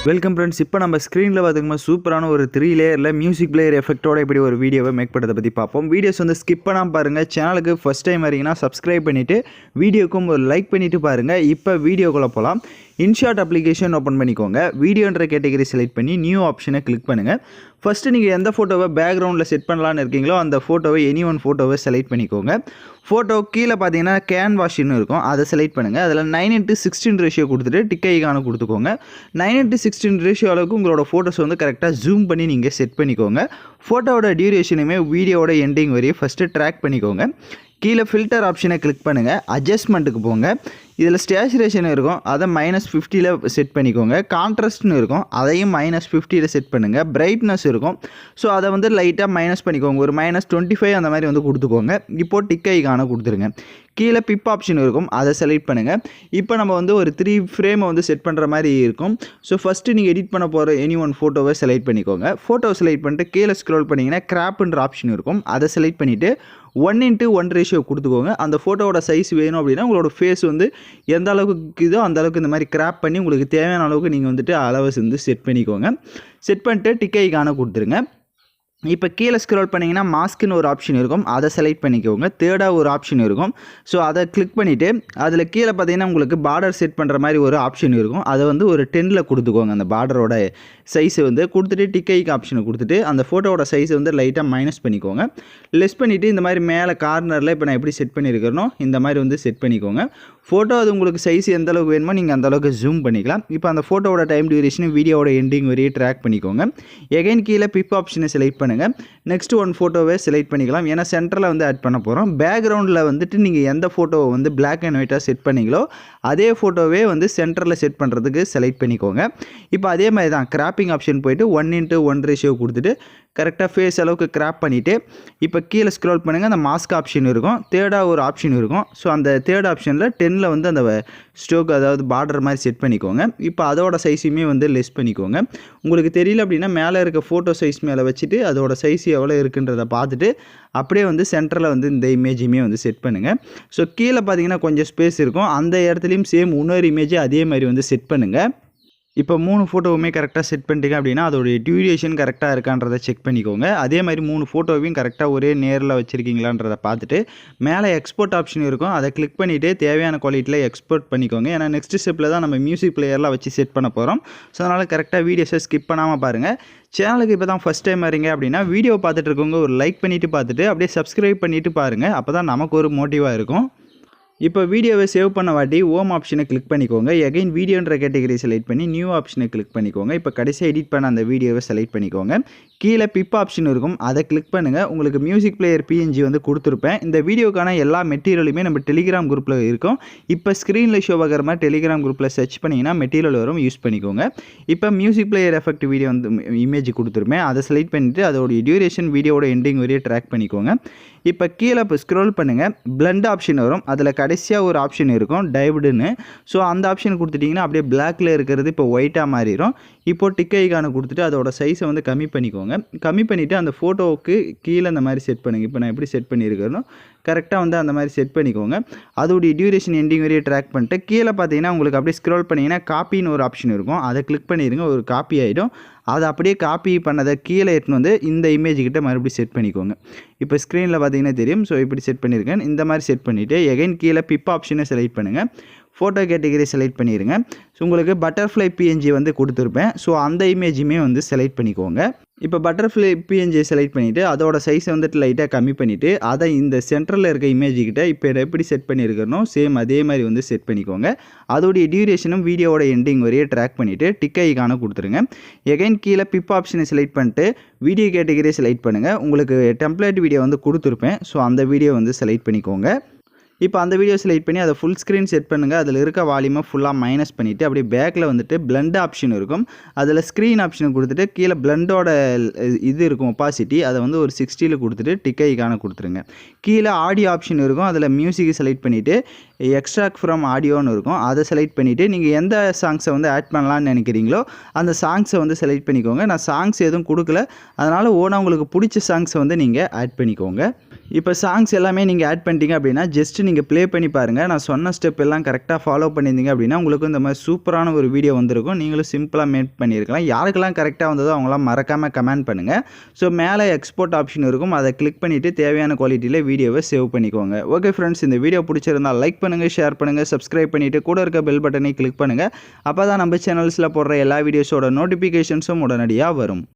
Welcome friends. இப்போ நம்ம ஸ்க்ரீனில் பார்த்திங்கன்னா சூப்பரான ஒரு 3 லேயரில் மியூசிக் பிளேயர் எஃபெக்ட்டோட இப்படி ஒரு வீடியோவை மேக் பண்ணுறதை பற்றி பார்ப்போம். வீடியோஸ் வந்து ஸ்கிப் பண்ணாமல் பாருங்கள். சேனலுக்கு ஃபஸ்ட் டைம் வரீங்கன்னா சப்ஸ்கிரைப் பண்ணிவிட்டு வீடியோக்கும் ஒரு லைக் பண்ணிவிட்டு பாருங்கள். இப்போ வீடியோக்குள்ளே போகலாம். இன்ஷாட் அப்ளிகேஷன் ஓப்பன் பண்ணிக்கோங்க. வீடியோன்ற கேட்டகரி செலக்ட் பண்ணி நியூ ஆப்ஷனை கிளிக் பண்ணுங்கள். ஃபஸ்ட்டு நீங்கள் எந்த ஃபோட்டோவை பேக்ரவுண்டில் செட் பண்ணலான்னு இருக்கீங்களோ அந்த ஃபோட்டோவை எனி ஒன் ஃபோட்டோவை செலக்ட் பண்ணிக்கோங்க. ஃபோட்டோ கீழே பார்த்தீங்கன்னா கேன்வாஷின்னு இருக்கும், அதை செலக்ட் பண்ணுங்கள். அதில் 9:16 ரேஷியோ கொடுத்துட்டு டிக் ஐகானை கொடுத்துக்கோங்க. 9:16 ரேஷியோ அளவுக்கு உங்களோட ஃபோட்டோஸ் வந்து கரெக்டாக ஜூம் பண்ணி நீங்கள் செட் பண்ணிக்கோங்க. ஃபோட்டோவோட டியூரேஷனுமே வீடியோவோட எண்டிங் வரையும் ஃபஸ்ட்டு ட்ராக் பண்ணிக்கோங்க. கீழே ஃபில்டர் ஆப்ஷனை கிளிக் பண்ணுங்கள். அட்ஜஸ்ட்மெண்ட்டுக்கு போங்க. இதில் ஸ்டேச்சுரேஷன் இருக்கும், அதை -50ல் செட் பண்ணிக்கோங்க. கான்ட்ராஸ்ட்னு இருக்கும், அதையும் -50ல் செட் பண்ணுங்கள். பிரைட்னஸ் இருக்கும், ஸோ அதை வந்து லைட்டாக மைனஸ் பண்ணிக்கோங்க. ஒரு -25 அந்த மாதிரி வந்து கொடுத்துக்கோங்க. இப்போது டிக் ஐகானை கொடுத்துருங்க. கீழே பிப் ஆப்ஷன் இருக்கும், அதை செலக்ட் பண்ணுங்கள். இப்போ நம்ம வந்து ஒரு 3 ஃப்ரேமை வந்து செட் பண்ணுற மாதிரி இருக்கும். ஸோ ஃபஸ்ட்டு நீங்கள் எடிட் பண்ண போகிற எனி ஒன் ஃபோட்டோவை செலக்ட் பண்ணிக்கோங்க. ஃபோட்டோவை செலக்ட் பண்ணிட்டு கீழே ஸ்க்ரோல் பண்ணிங்கன்னா கிராப்ன்ற ஆப்ஷன் இருக்கும், அதை செலக்ட் பண்ணிவிட்டு 1:1 ரேஷியோ கொடுத்துக்கோங்க. அந்த ஃபோட்டோவோட சைஸ் வேணும் அப்படின்னா உங்களோட ஃபேஸ் வந்து எந்த அளவுக்கு இதோ அந்த அளவுக்கு இந்த மாதிரி கிராப் பண்ணி உங்களுக்கு தேவையான அளவுக்கு நீங்கள் வந்துட்டு அளவை வந்து செட் பண்ணிக்கோங்க. செட் பண்ணிட்டு டிக் ஐகானை கொடுத்துருங்க. இப்போ கீழே ஸ்க்ரோல் பண்ணிங்கன்னா மாஸ்க்குன்னு ஒரு ஆப்ஷன் இருக்கும், அதை செலக்ட் பண்ணிக்கோங்க. தேர்டாக ஒரு ஆப்ஷன் இருக்கும், ஸோ அதை கிளிக் பண்ணிவிட்டு அதில் கீழே பார்த்தீங்கன்னா உங்களுக்கு பார்டர் செட் பண்ணுற மாதிரி ஒரு ஆப்ஷன் இருக்கும், அதை வந்து ஒரு 10ல் கொடுத்துக்கோங்க. அந்த பார்டரோட சைஸை வந்து கொடுத்துட்டு டிக் ஐக்கு ஆப்ஷனை கொடுத்துட்டு அந்த ஃபோட்டோவோட சைஸை வந்து லைட்டாக மைனஸ் பண்ணிக்கோங்க. லெஸ் பண்ணிவிட்டு இந்த மாதிரி மேலே கார்னரில் இப்போ நான் எப்படி செட் பண்ணியிருக்கிறனோ இந்த மாதிரி வந்து செட் பண்ணிக்கோங்க. ஃபோட்டோ அது உங்களுக்கு சைஸ் எந்த அளவுக்கு வேணுமோ நீங்கள் அந்த அளவுக்கு ஜூம் பண்ணிக்கலாம். இப்போ அந்த ஃபோட்டோவோட டைம் டியூரேஷன் வீடியோவோட எண்டிங் வரையும் ட்ராக் பண்ணிக்கோங்க. எகைன் கீழே பிப் ஆப்ஷனை செலக்ட் பண்ணுங்கள். நெக்ஸ்ட் ஒன் ஃபோட்டோவை செலக்ட் பண்ணிக்கலாம், ஏன்னா சென்டரில் வந்து ஆட் பண்ண போகிறோம். பேக்ரவுண்டில் வந்துட்டு நீங்கள் எந்த ஃபோட்டோவை வந்து பிளாக் அண்ட் ஒயிட்டாக செட் பண்ணிங்களோ அதே ஃபோட்டோவே வந்து சென்டரில் செட் பண்ணுறதுக்கு செலக்ட் பண்ணிக்கோங்க. இப்போ அதே மாதிரி தான் கிராப்பிங் ஆப்ஷன் போய்ட்டு 1:1 ரேஷியோ கொடுத்துட்டு கரெக்டாக ஃபேஸ் அளவுக்கு கிராப் பண்ணிவிட்டு இப்போ கீழே ஸ்க்ரோல் பண்ணுங்கள். அந்த மாஸ்க் ஆப்ஷன் இருக்கும், தேர்டாக ஒரு ஆப்ஷன் இருக்கும். ஸோ அந்த தேர்ட் ஆப்ஷனில் 10ல் வந்து அந்த ஸ்ட்ரோக் அதாவது பார்டர் மாதிரி செட் பண்ணிக்கோங்க. இப்போ அதோட சைஸுமே வந்து லெஸ் பண்ணிக்கோங்க. உங்களுக்கு தெரியல அப்படின்னா மேலே இருக்க ஃபோட்டோ சைஸ் மேலே வச்சுட்டு அதோட சைஸ் எவ்வளோ இருக்குன்றதை பார்த்துட்டு அப்படியே வந்து சென்டரில் வந்து இந்த இமேஜுமே வந்து செட் பண்ணுங்கள். ஸோ கீழே பார்த்தீங்கன்னா கொஞ்சம் ஸ்பேஸ் இருக்கும், அந்த இடத்துலையும் சேம் இன்னொரு இமேஜை அதே மாதிரி வந்து செட் பண்ணுங்கள். இப்போ 3 ஃபோட்டோவுமே கரெக்டாக செட் பண்ணிட்டீங்க அப்படின்னா அதோடைய டியூரேஷன் கரெக்டாக இருக்கான்றதை செக் பண்ணிக்கோங்க. அதே மாதிரி 3 ஃபோட்டோவையும் கரெக்டாக ஒரே நேரில் வச்சுருக்கீங்களான்றதை பார்த்துட்டு மேலே எக்ஸ்போர்ட் ஆப்ஷன் இருக்கும், அதை கிளிக் பண்ணிவிட்டு தேவையான குவாலிட்டியில் எக்ஸ்போர்ட் பண்ணிக்கோங்க. ஏன்னா நெக்ஸ்ட் ஸ்டெப்பில் தான் நம்ம மியூசிக் பிளேயர்லாம் வச்சு செட் பண்ண போகிறோம். ஸோ அதனால் கரெக்டாக வீடியோஸை ஸ்கிப் பண்ணாமல் பாருங்கள். சேனலுக்கு இப்போ தான் ஃபஸ்ட் டைம் வரீங்க அப்படின்னா வீடியோ பார்த்துட்டு இருக்கவங்க ஒரு லைக் பண்ணிவிட்டு பார்த்துட்டு அப்படியே சப்ஸ்கிரைப் பண்ணிவிட்டு பாருங்கள், அப்போ தான் நமக்கு ஒரு மோட்டிவாக இருக்கும். இப்போ வீடியோவை சேவ் பண்ண வாட்டி ஹோம் ஆப்ஷனை கிளிக் பண்ணிக்கோங்க. எகைன் வீடியோன்ற கேட்டகரி செலக்ட் பண்ணி நியூ ஆப்ஷனை கிளிக் பண்ணிக்கோங்க. இப்போ கடைசியாக எடிட் பண்ண அந்த வீடியோவை செலக்ட் பண்ணிக்கோங்க. கீழே பிப் ஆப்ஷன் இருக்கும், அதை கிளிக் பண்ணுங்கள். உங்களுக்கு மியூசிக் பிளேயர் பிஎன்ஜி வந்து கொடுத்துருப்பேன். இந்த வீடியோக்கான எல்லா மெட்டீரியலுமே நம்ம டெலிகிராம் குரூப்பில் இருக்கும். இப்போ ஸ்க்ரீனில் ஷோ ஆகிற மாதிரி டெலிகிராம் குரூப்பில் சர்ச் பண்ணிங்கன்னா மெட்டீரியல் வரும், யூஸ் பண்ணிக்கோங்க. இப்போ மியூசிக் பிளேயர் எஃபெக்ட் வீடியோ வந்து இமேஜ் கொடுத்துருப்பேன், அதை செலக்ட் பண்ணிவிட்டு அதோடைய டியூரேஷன் வீடியோட எண்டிங் வரையும் ட்ராக் பண்ணிக்கோங்க. இப்போ கீழே இப்போ ஸ்க்ரோல் பண்ணுங்கள், பிளண்ட் ஆப்ஷன் வரும், அதில் கடைசியாக ஒரு ஆப்ஷன் இருக்கும் டைவ்டுன்னு. ஸோ அந்த ஆப்ஷன் கொடுத்துட்டிங்கன்னா அப்படியே பிளாக்கில் இருக்கிறது இப்போ ஒயிட்டாக மாறிடும். இப்போது டிக் ஐகானை கொடுத்துட்டு அதோட சைஸை வந்து கம்மி பண்ணிக்கோங்க. கம்மி பண்ணிவிட்டு அந்த ஃபோட்டோவுக்கு கீழே அந்த மாதிரி செட் பண்ணுங்கள். இப்போ நான் எப்படி செட் பண்ணியிருக்கிறேனோ கரெக்டாக வந்து அந்த மாதிரி செட் பண்ணிக்கோங்க. அதோடைய டியூரேஷன் எண்டிங் வரையும் ட்ராக் பண்ணிட்டு கீழே பார்த்தீங்கன்னா உங்களுக்கு அப்படியே ஸ்க்ரோல் பண்ணிங்கன்னா காப்பின்னு ஒரு ஆப்ஷன் இருக்கும், அதை கிளிக் பண்ணிடுங்க. ஒரு காப்பி ஆகிடும். அதை அப்படியே காப்பி பண்ணதை கீழே எடுத்துன்னு வந்து இந்த இமேஜ்கிட்ட மறுபடியும் செட் பண்ணிக்கோங்க. இப்போ ஸ்க்ரீனில் பார்த்தீங்கன்னா தெரியும். ஸோ இப்படி செட் பண்ணியிருக்கேன். இந்த மாதிரி செட் பண்ணிவிட்டு எகைன் கீழே பிப் ஆப்ஷனை செலக்ட் பண்ணுங்கள். ஃபோட்டோ கேட்டகரி செலக்ட் பண்ணிடுங்க. ஸோ உங்களுக்கு பட்டர்ஃப்ளை பிஎன்ஜி வந்து கொடுத்துருப்பேன், ஸோ அந்த இமேஜுமே வந்து செலக்ட் பண்ணிக்கோங்க. இப்போ பட்டர்ஃப்ளை பிஎன்ஜி செலக்ட் பண்ணிவிட்டு அதோட சைஸை வந்துட்டு லைட்டாக கம்மி பண்ணிவிட்டு அதை இந்த சென்டரில் இருக்க இமேஜுக்கிட்ட இப்போ எப்படி செட் பண்ணியிருக்கிறனோ சேம் அதே மாதிரி வந்து செட் பண்ணிக்கோங்க. அதோடைய டியூரேஷனும் வீடியோவோட எண்டிங் வரையே ட்ராக் பண்ணிவிட்டு டிக் ஐகானை கொடுத்துருங்க. எகைன் கீழே பிப் ஆப்ஷனை செலக்ட் பண்ணிட்டு வீடியோ கேட்டகரியை செலக்ட் பண்ணுங்கள். உங்களுக்கு டெம்ப்ளேட் வீடியோ வந்து கொடுத்துருப்பேன், ஸோ அந்த வீடியோ வந்து செலக்ட் பண்ணிக்கோங்க. இப்போ அந்த வீடியோ செலக்ட் பண்ணி அதை ஃபுல் ஸ்க்ரீன் செட் பண்ணுங்கள். அதில் இருக்க வால்யூமை ஃபுல்லாக மைனஸ் பண்ணிவிட்டு அப்படியே பேக்கில் வந்துட்டு பிளண்ட் ஆப்ஷன் இருக்கும், அதில் ஸ்க்ரீன் ஆப்ஷனை கொடுத்துட்டு கீழே பிளண்டோட இது இருக்கும் ஒப்பாசிட்டி, அதை வந்து ஒரு 60ல் கொடுத்துட்டு டிக் ஐகானை கொடுத்துருங்க. கீழே ஆடியோ ஆப்ஷன் இருக்கும், அதில் மியூசிக் செலக்ட் பண்ணிவிட்டு எக்ஸ்ட்ராக்ட் ஃப்ரம் ஆடியோன்னு இருக்கும், அதை செலக்ட் பண்ணிவிட்டு நீங்கள் எந்த சாங்ஸை வந்து ஆட் பண்ணலான்னு நினைக்கிறீங்களோ அந்த சாங்ஸை வந்து செலக்ட் பண்ணிக்கோங்க. நான் சாங்ஸ் எதுவும் கொடுக்கல, அதனால் ஓனாக உங்களுக்கு பிடிச்ச சாங்ஸை வந்து நீங்கள் ஆட் பண்ணிக்கோங்க. இப்போ சாங்ஸ் எல்லாமே நீங்கள் ஆட் பண்ணிட்டீங்க அப்படின்னா ஜஸ்ட் நீங்கள் ப்ளே பண்ணி பாருங்கள். நான் சொன்ன ஸ்டெப் எல்லாம் கரெக்டாக ஃபாலோ பண்ணியிருந்தீங்க அப்படின்னா உங்களுக்கு இந்த மாதிரி சூப்பரான ஒரு வீடியோ வந்திருக்கும். நீங்களும் சிம்பிளாக மேக் பண்ணியிருக்கலாம். யாருக்கெல்லாம் கரெக்டாக வந்ததோ அவங்களாம் மறக்காமல் கமெண்ட் பண்ணுங்கள். ஸோ மேலே எக்ஸ்போர்ட் ஆப்ஷன் இருக்கும், அதை கிளிக் பண்ணிவிட்டு தேவையான குவாலிட்டியில் வீடியோவை சேவ் பண்ணிக்கோங்க. ஓகே ஃப்ரெண்ட்ஸ், இந்த வீடியோ பிடிச்சிருந்தால் லைக் பண்ணுங்கள், ஷேர் பண்ணுங்கள், சப்ஸ்கிரைப் பண்ணிவிட்டு கூட இருக்க பெல் பட்டனை கிளிக் பண்ணுங்கள். அப்போ தான் நம்ம சேனல்ஸில் போடுற எல்லா வீடியோஸோட நோட்டிஃபிகேஷன்ஸும் உடனடியாக வரும்.